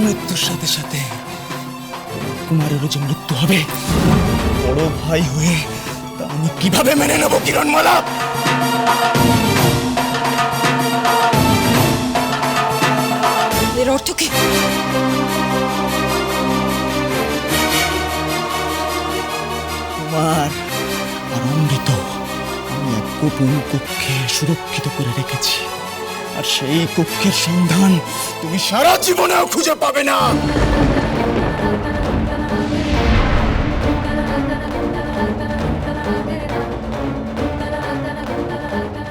মৃত্যুর সাথে সাথে কুমারেরও যে মৃত্যু হবে, বড় ভাই হয়ে তা আমি কিভাবে মেনে নেব কিরণমালা? এর অর্থ কি? কুমার আর অমৃত আমি এক গোপন কক্ষে সুরক্ষিত করে রেখেছি, আর সেই কক্ষের সন্ধান তুমি সারা জীবনেও খুঁজে পাবে না।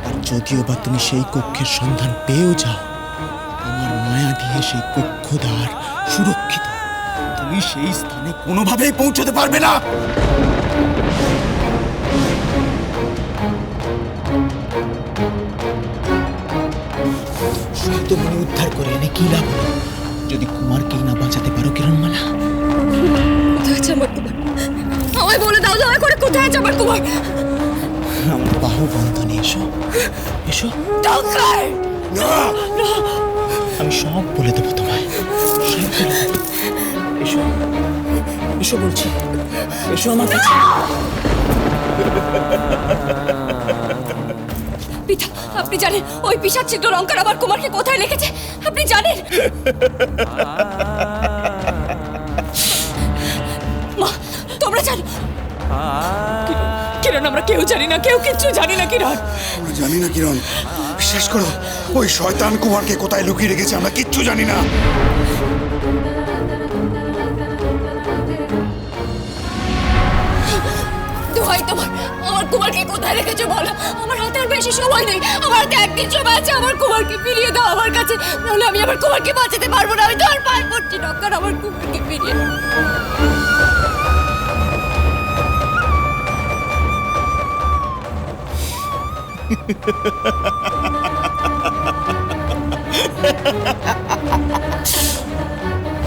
আর যদিও বা তুমি সেই কক্ষের সন্ধান পেয়েও যাও, আমার মায়া দিয়ে সেই কক্ষদ্বার সুরক্ষিত, তুমি সেই স্থানে কোনোভাবেই পৌঁছতে পারবে না। সত্যমণি উদ্ধার করে এনে কি লাভ হলো যদি কুমারকেই না বাঁচাতে পারো কিরণমালা? কোথায় আছে আমার কুমার? আমায় বলে দাও, দয়া করে কোথায় আছে আমার কুমার? আমার বাহু বন্ধনে এসো, এসো। ডক্টর! না, আমি সব বলে দেবো তোমায়, সব বলে দেবো। এসো, এসো বলছি, এসো আমার কাছে। পিতা, আপনি জানেন ওই পিশাচ ছিদ্র লঙ্কার আমার কুমারকে কোথায় লিখেছে? আপনি জানেন? মা, তোমরা জানো? কিরণ, আমরা কেউ জানি না, কেউ কিচ্ছু জানি না কিরণ। আমরা জানি না কিরণ, বিশ্বাস করো, ওই শয়তান কুমারকে কোথায় লুকিয়ে রেখেছে আমরা কিচ্ছু জানি না। দোহাই তোমার, আমার কুমারকে কোথায় রেখেছো বলো। আমার হাতে আর বেশি সময় নেই, আমার হাতে একদিন সময় আছে। আমার কুমারকে ফিরিয়ে দাও আমার কাছে, নাহলে আমি আমার কুমারকে বাঁচাতে পারবো না। আমি তো আর পায়ে পড়ছি ডক্টর, আমার কুমারকে ফিরিয়ে দাও।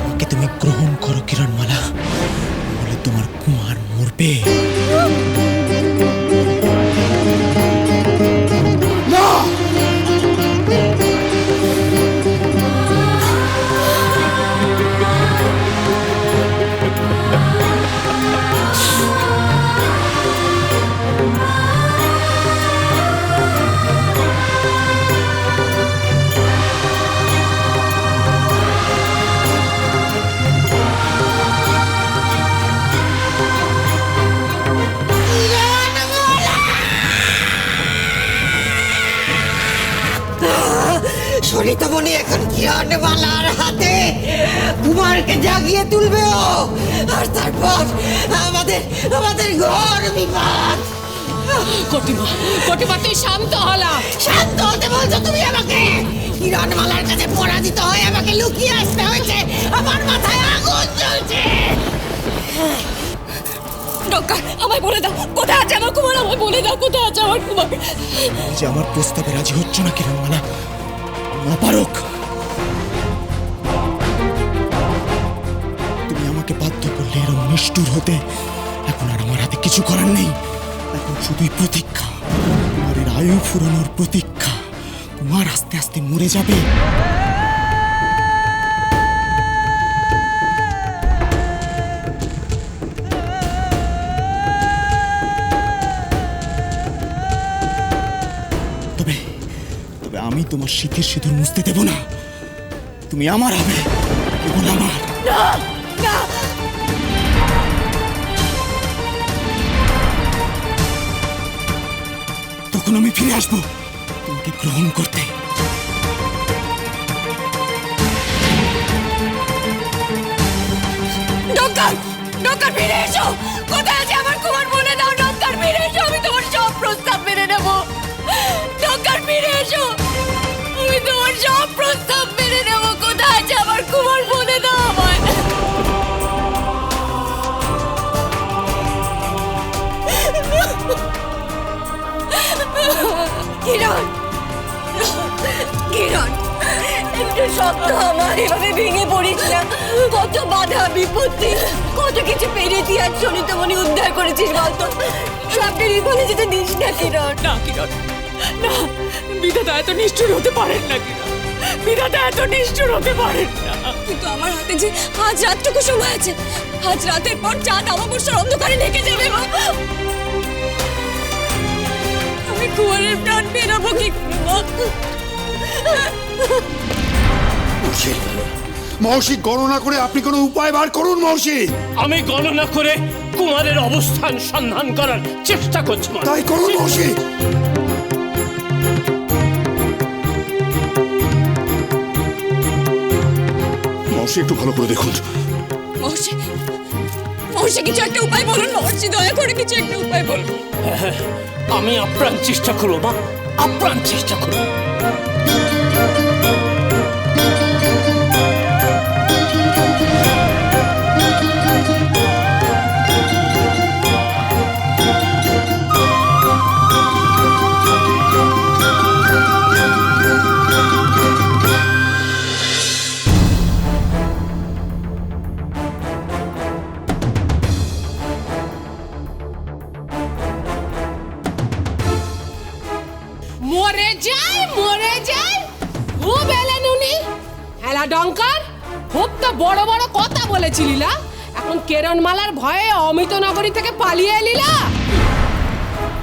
আমাকে তুমি গ্রহণ করো কিরণমালা, বলে তোমার কুমার মরবে। না, সরিতামণি এখন কিরণমালার হাতে কুমারকে জাগিয়ে তুলবে ও, আর তারপর আমাদের আমাদের ঘোর বিপদ। কটিমা, কটিমা তুই শান্ত হলা। শান্ত হতে বলছো তুমি আমাকে? কিরণমালার কাছে পরাজিত হয়ে আমাকে লুকিয়ে আসতে হয়েছে, আমার মাথায় আগুন জ্বলছে। ডক্টর, আমায় বলে দাও কোথায় আছে আমার কুমার। আমায় বলে দাও কোথায় আছে আমার কুমার। এই যে আমার প্রস্তাবে রাজি হচ্ছ না কিরণমালা, অপারক। তুমি আমাকে বাধ্য করলে এরকম নিষ্ঠুর হতে। এখন আর আমার হাতে কিছু করার নেই, এখন শুধুই প্রতীক্ষা, কুমারের আয়ু ফুরানোর প্রতীক্ষা। কুমার আস্তে আস্তে মরে যাবে। তবে তবে আমি তোমার শীতের সিঁদুর মুছতে দেব না। তুমি আমার হবে, কেবল আমার। না, না, তখন আমি ফিরে আসবো তোমাকে গ্রহণ করতে। ডক্টর, ডক্টর ফিরে এসো। কোথায় আছে আমার কুমার বলে দাও। ডক্টর ফিরে এসো, আমি তোমার সব প্রস্তাব মেনে নেব। ডক্টর ফিরে এসো, আমি তোমার সব প্রস্তাব মেনে নেব। কোথায় আছে আমার কুমার বলে দাও আমায়। কিরণ, কিরণ, একটু শব্দ আমার এভাবে ভেঙে পড়িস না। কত বাধা বিপত্তি, কত কিছু পেরিয়ে তুই আজ সরিতামণি উদ্ধার করেছিস বলতো। সামনে বিপদে যেতে দিস না কিরণ। না কিরণ, না, বিধাতা এত নিষ্ঠুর হতে পারেন না কিরণ, বিধাতা এত নিষ্ঠুর হতে পারেন না। কিন্তু আমার হাতে যে আজ রাতটুকু সময় আছে, আজ রাতের পর চাঁদ অমাবস্যার অন্ধকারে ঢেকে যাবে মা। আমি কুমারের প্রাণ বেরাবো কি মা? মহর্ষি গণনা করে আপনি কোনো উপায় বার করুন মহর্ষি। আমি গণনা করে কুমারের অবস্থান সন্ধান করার চেষ্টা করছি। তাই করুন মহর্ষি। মহর্ষি একটু ভালো করে দেখুন। মহর্ষি, মহর্ষি কিছু একটা উপায় বলুন মহর্ষি, দয়া করে কিছু একটা উপায় বলুন। আমি আপ্রাণ চেষ্টা করবো মা, আপ্রাণ চেষ্টা করবো। মরে যাই খুব এলেন উনি। হেলা ডঙ্কার, খুব তো বড় বড় কথা বলেছিলিলা, এখন কেরণমালার ভয়ে অমিত নগরী থেকে পালিয়ে এলিলা।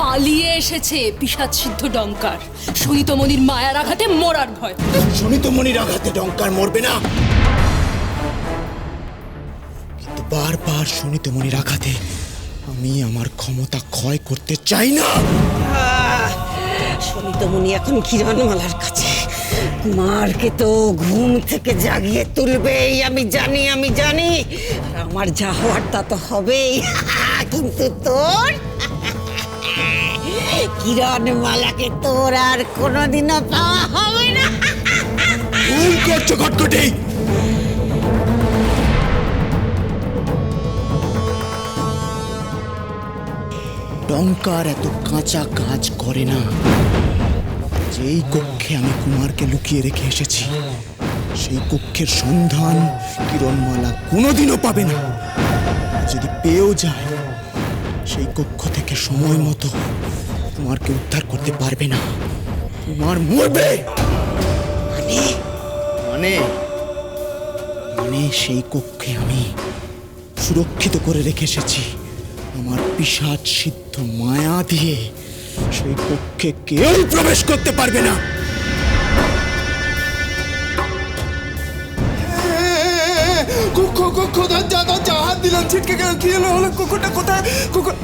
পালিয়ে এসেছে পিশাচ সিদ্ধ ডঙ্কার, সুনীতমণির মায়ার আঘাতে মরার ভয়। সুনীতমণির আঘাতে ডঙ্কার মরবে না, কিন্তু বারবার সুনীতমণির আঘাতে আমি আমার ক্ষমতা ক্ষয় করতে চাই না। সুনীতমণি এখন কিরণমালার কাছে, কুমারকে তো ঘুম থেকে জাগিয়ে তুলবেই, আমি জানি আর আমার যা হওয়ার তা তো হবেই। কিন্তু তোর কিরণমালাকে তোর আর কোনোদিনও পাওয়া হবে না। ভুল করছো ঘটঘটি। ডঙ্কার এত কাঁচা কাজ করে না। যেই কক্ষে আমি কুমারকে লুকিয়ে রেখে এসেছি, সেই কক্ষের সন্ধান কিরণমালা কোনোদিনও পাবে না। যদি পেয়েও যায়, সেই কক্ষ থেকে সময় মতো কুমারকে উদ্ধার করতে পারবে না। কুমার মরবে। মানে মানে সেই কক্ষে আমি সুরক্ষিত করে রেখে এসেছি আমার পিশাচ সিদ্ধ মায়া দিয়ে। সেই কক্ষে কেউ প্রবেশ করতে পারবে না। হাত দিলাম, ছিটকে গেল। কি হলো? কুকুরটা কোথায়? কুকুর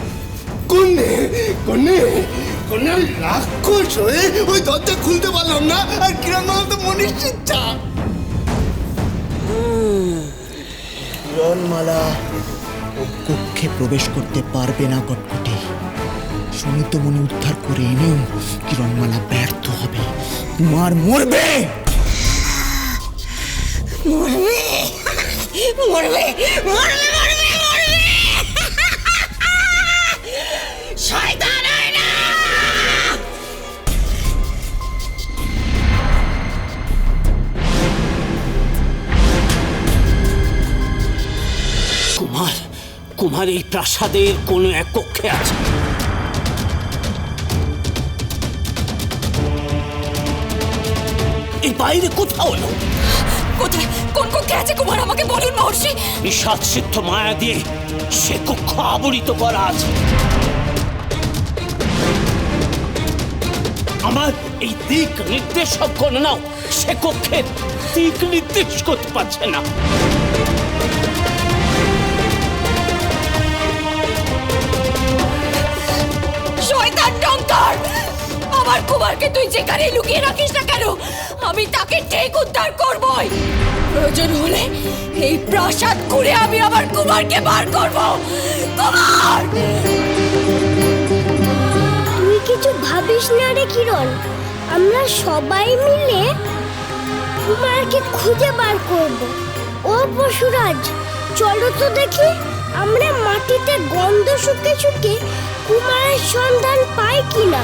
কোনে কোনে কোনে রাক্ষস হয়ে ওই দরজা খুলতে পারলাম না, আর কিরণমালা তো মনীষীর চাপ। কিরণমালা ও কক্ষে প্রবেশ করতে পারবে না কটকটি। সুনীতমণি উদ্ধার করে এনেও কিরণমালা ব্যর্থ হবে। কুমার মরবে। মরবে মরবে মরবে মরবে মরবে। শয়তান হয় না। কুমার এই প্রাসাদের কোনো এক কক্ষে আছে। এই বাইরে কোথাও না। কোথায়, কোন কক্ষে আছে কুমার? আমাকে বলুন মহর্ষি। পিশাচ সিদ্ধ মায়া দিয়ে সে কক্ষ আবরিত করা আছে। আমার এই দিক নির্দেশক গণনাও সে কক্ষের দিক নির্দেশ করতে পারছে না। শয়তান ডঙ্কার, আমার কুমারকে তুই যেখানে লুকিয়ে রাখিস না কেন, আমি তাকে ঠিক উদ্ধার করবই। প্রয়োজন হলে এই প্রাসাদ ঘুরে আমি আমার কুমারকে বার করব। কুমার, তুই কিছু ভাবিস না রে কিরণ, আমরা সবাই মিলে কুমারকে খুঁজে বার করব। ও পশুরাজ, চলো তো দেখি আমরা মাটিতে গন্ধ শুকে শুকে কুমারের সন্ধান পাই কিনা।